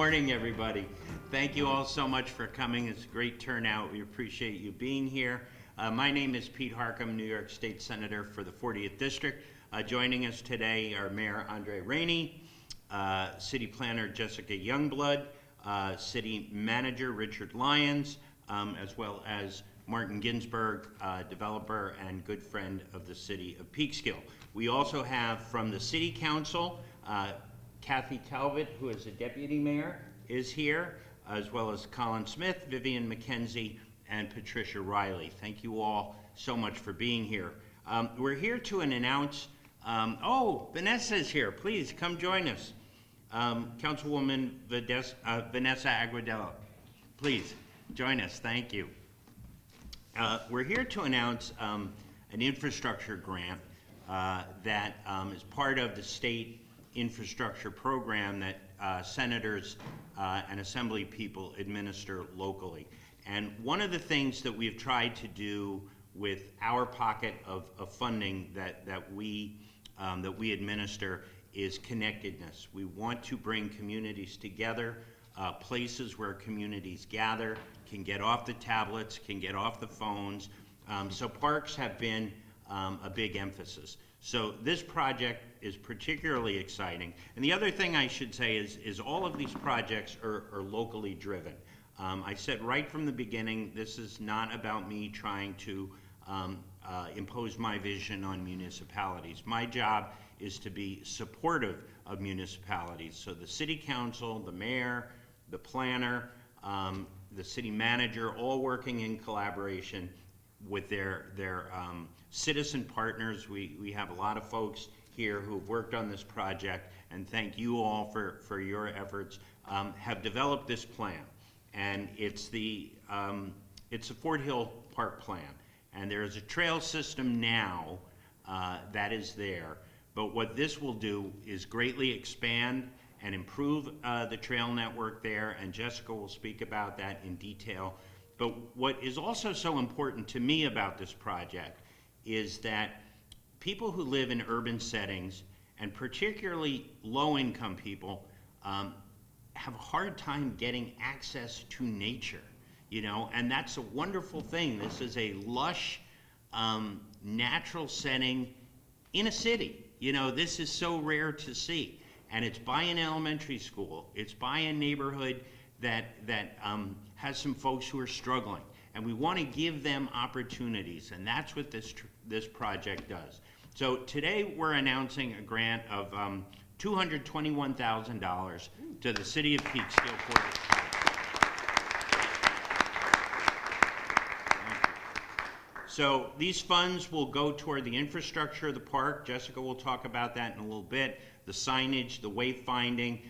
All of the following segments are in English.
morning, everybody. Thank you all so much for coming. It's a great turnout. We appreciate you being here. My name is Pete Harckham, New York State Senator for the 40th District. Joining us today are Mayor Andre Rainey, City Planner Jessica Youngblood, City Manager Richard Lyons, as well as Martin Ginsberg, developer and good friend of the city of Peekskill. We also have from the City Council, Kathy Talbot, who is the Deputy Mayor, is here, as well as Colin Smith, Vivian McKenzie, and Patricia Riley. Thank you all so much for being here. We're here to announce, Vanessa is here. Please come join us. Councilwoman Vanessa Aguadillo, please join us. Thank you. We're here to announce an infrastructure grant that is part of the state infrastructure program that senators and assembly people administer locally. And one of the things that we've tried to do with our pocket of funding that we administer is connectedness. We want to bring communities together, places where communities gather, can get off the tablets, can get off the phones. So parks have been a big emphasis. So this project is particularly exciting. And the other thing I should say is all of these projects are locally driven. I said right from the beginning, this is not about me trying to impose my vision on municipalities. My job is to be supportive of municipalities. So the City Council, the Mayor, the Planner, the City Manager, all working in collaboration with their citizen partners. We have a lot of folks here who've worked on this project, and thank you all for your efforts, have developed this plan. And it's the Fort Hill Park Plan. And there is a trail system now that is there. But what this will do is greatly expand and improve the trail network there, and Jessica will speak about that in detail. But what is also so important to me about this project is that people who live in urban settings, and particularly low-income people, have a hard time getting access to nature, and that's a wonderful thing. This is a lush, natural setting in a city. This is so rare to see. And it's by an elementary school. It's by a neighborhood that has some folks who are struggling. And we want to give them opportunities, and that's what this project does. So today we're announcing a grant of $221,000 to the City of Peekskill for this project. So these funds will go toward the infrastructure of the park. Jessica will talk about that in a little bit. The signage, the wayfinding,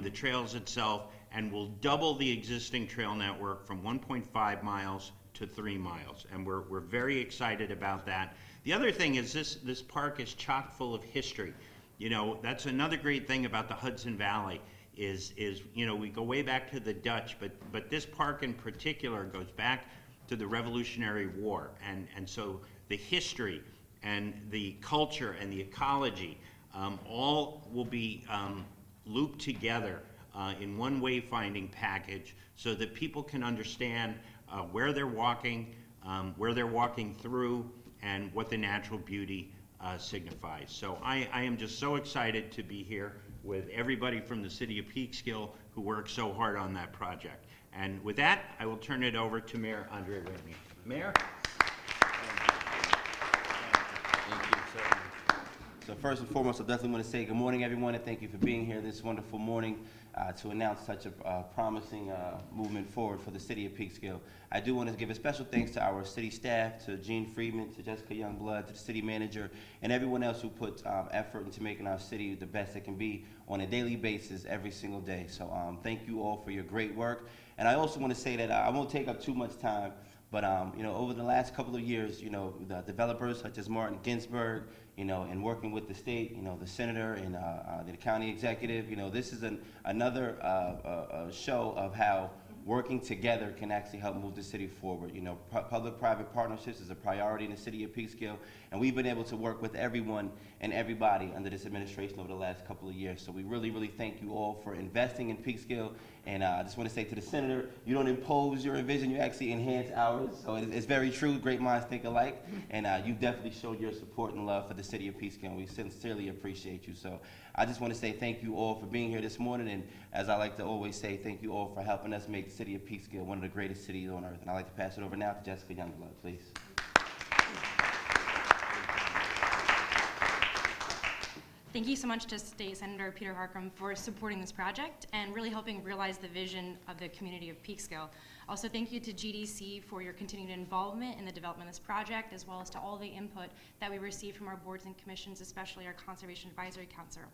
the trails itself, and will double the existing trail network from 1.5 miles to 3 miles. And we're very excited about that. The other thing is this park is chock full of history. That's another great thing about the Hudson Valley is we go way back to the Dutch, but this park in particular goes back to the Revolutionary War. And so the history and the culture and the ecology all will be looped together in one wayfinding package so that people can understand where they're walking through, and what the natural beauty signifies. So I am just so excited to be here with everybody from the City of Peekskill who worked so hard on that project. And with that, I will turn it over to Mayor Andre Rainey. Mayor? Thank you, sir. So first and foremost, I definitely want to say good morning, everyone, and thank you for being here this wonderful morning to announce such a promising movement forward for the City of Peekskill. I do want to give a special thanks to our city staff, to Gene Friedman, to Jessica Youngblood, to the city manager, and everyone else who puts effort into making our city the best it can be on a daily basis every single day. So thank you all for your great work. And I also want to say that I won't take up too much time, but over the last couple of years, the developers such as Martin Ginsberg, and working with the state, the senator and the county executive, this is another show of how working together can actually help move the city forward. You know, public-private partnerships is a priority in the city of Peekskill, and we've been able to work with everyone and everybody under this administration over the last couple of years. So we really, really thank you all for investing in Peekskill. And I just want to say to the senator, you don't impose your vision, you actually enhance ours. So it's very true, great minds think alike. And you've definitely showed your support and love for the city of Peekskill, and we sincerely appreciate you. So I just want to say thank you all for being here this morning. And as I like to always say, thank you all for helping us make the city of Peekskill one of the greatest cities on earth. And I'd like to pass it over now to Jessica Youngblood, please. Thank you so much to State Senator Peter Harckham for supporting this project and really helping realize the vision of the community of Peekskill. Also, thank you to GDC for your continued involvement in the development of this project, as well as to all the input that we received from our boards and commissions, especially our Conservation Advisory Council.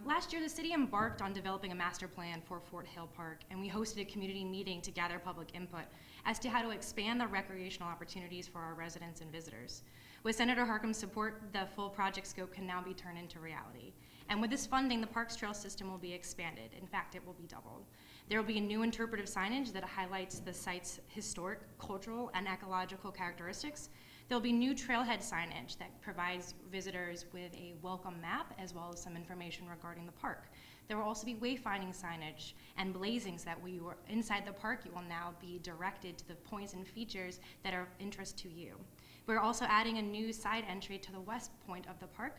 Last year, the city embarked on developing a master plan for Fort Hill Park, and we hosted a community meeting to gather public input as to how to expand the recreational opportunities for our residents and visitors. With Senator Harcham's support, the full project scope can now be turned into reality. And with this funding, the park's trail system will be expanded. In fact, it will be doubled. There will be a new interpretive signage that highlights the site's historic, cultural, and ecological characteristics. There will be new trailhead signage that provides visitors with a welcome map as well as some information regarding the park. There will also be wayfinding signage and blazings that when you are inside the park, you will now be directed to the points and features that are of interest to you. We're also adding a new side entry to the west point of the park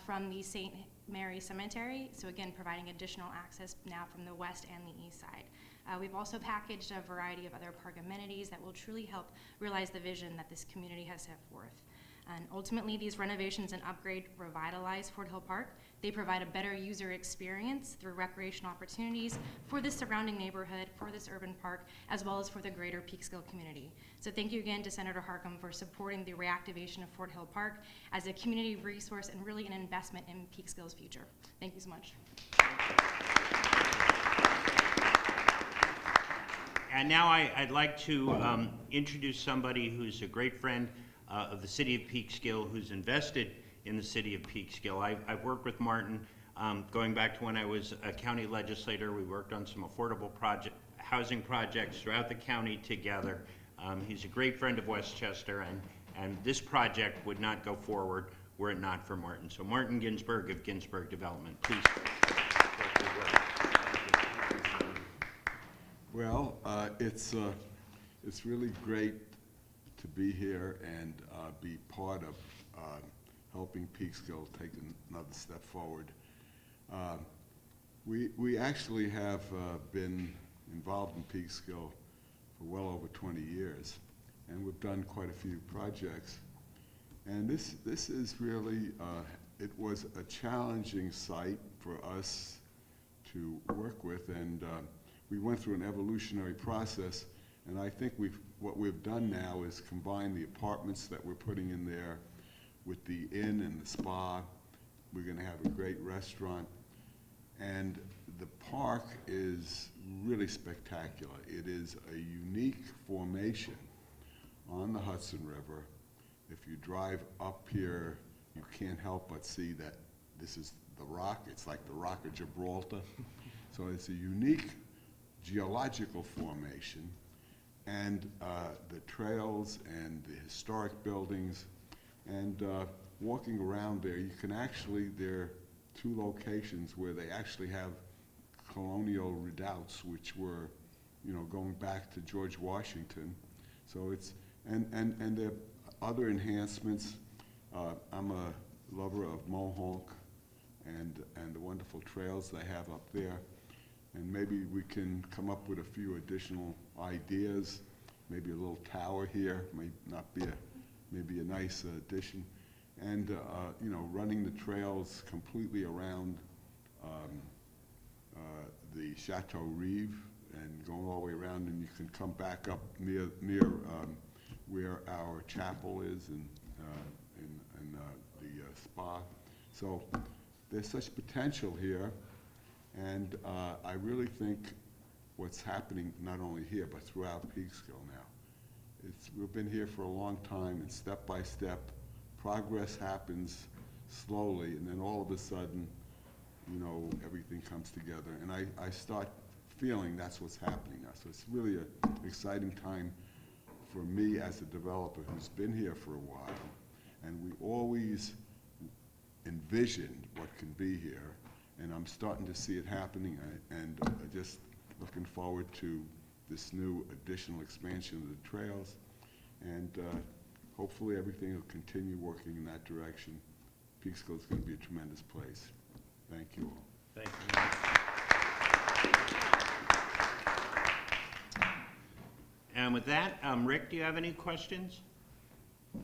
from the St. Mary Cemetery, so again, providing additional access now from the west and the east side. We've also packaged a variety of other park amenities that will truly help realize the vision that this community has set forth. And ultimately, these renovations and upgrade revitalize Fort Hill Park. They provide a better user experience through recreational opportunities for the surrounding neighborhood, for this urban park, as well as for the greater Peekskill community. So thank you again to Senator Harckham for supporting the reactivation of Fort Hill Park as a community resource and really an investment in Peekskill's future. Thank you so much. And now I'd like to introduce somebody who's a great friend of the city of Peekskill, who's invested in the city of Peekskill. I've worked with Martin going back to when I was a county legislator. We worked on some affordable housing projects throughout the county together. He's a great friend of Westchester, and this project would not go forward were it not for Martin. So Martin Ginsberg of Ginsberg Development, please. Well, it's really great to be here and be part of helping Peekskill take another step forward. We actually have been involved in Peekskill for well over 20 years, and we've done quite a few projects. And this is really, it was a challenging site for us to work with, and we went through an evolutionary process, and I think what we've done now is combine the apartments that we're putting in there with the inn and the spa. We're going to have a great restaurant, and the park is really spectacular. It is a unique formation on the Hudson River. If you drive up here, you can't help but see that this is the rock. It's like the Rock of Gibraltar. So it's a unique geological formation, and the trails and the historic buildings, and walking around there, you can actually, there are two locations where they actually have colonial redoubts, which were, you know, going back to George Washington. So it's, and there are other enhancements. I'm a lover of Mohawk and the wonderful trails they have up there. And maybe we can come up with a few additional ideas. Maybe a little tower here might not be maybe a nice addition. And you know, running the trails completely around the Chateau Rive and going all the way around, and you can come back up near where our chapel is and the spa. So there's such potential here. And I really think what's happening not only here, but throughout Peekskill now. We've been here for a long time, and step by step, progress happens slowly, and then all of a sudden, you know, everything comes together. And I start feeling that's what's happening now. So it's really an exciting time for me as a developer who's been here for a while, and we always envisioned what can be here, and I'm starting to see it happening, and just looking forward to this new additional expansion of the trails, and hopefully everything will continue working in that direction. Peekskill is going to be a tremendous place. Thank you all. Thank you. And with that, Rick, do you have any questions?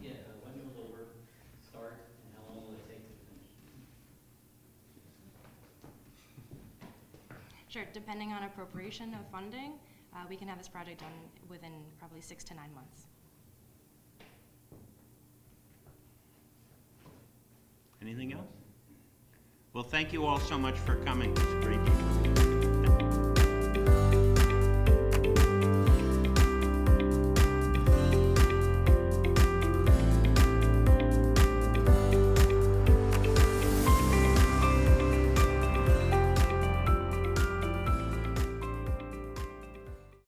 Yeah, when will the work start and how long will it take to finish? Sure, depending on appropriation of funding, we can have this project done within probably 6 to 9 months. Anything else? Well, thank you all so much for coming. It's great to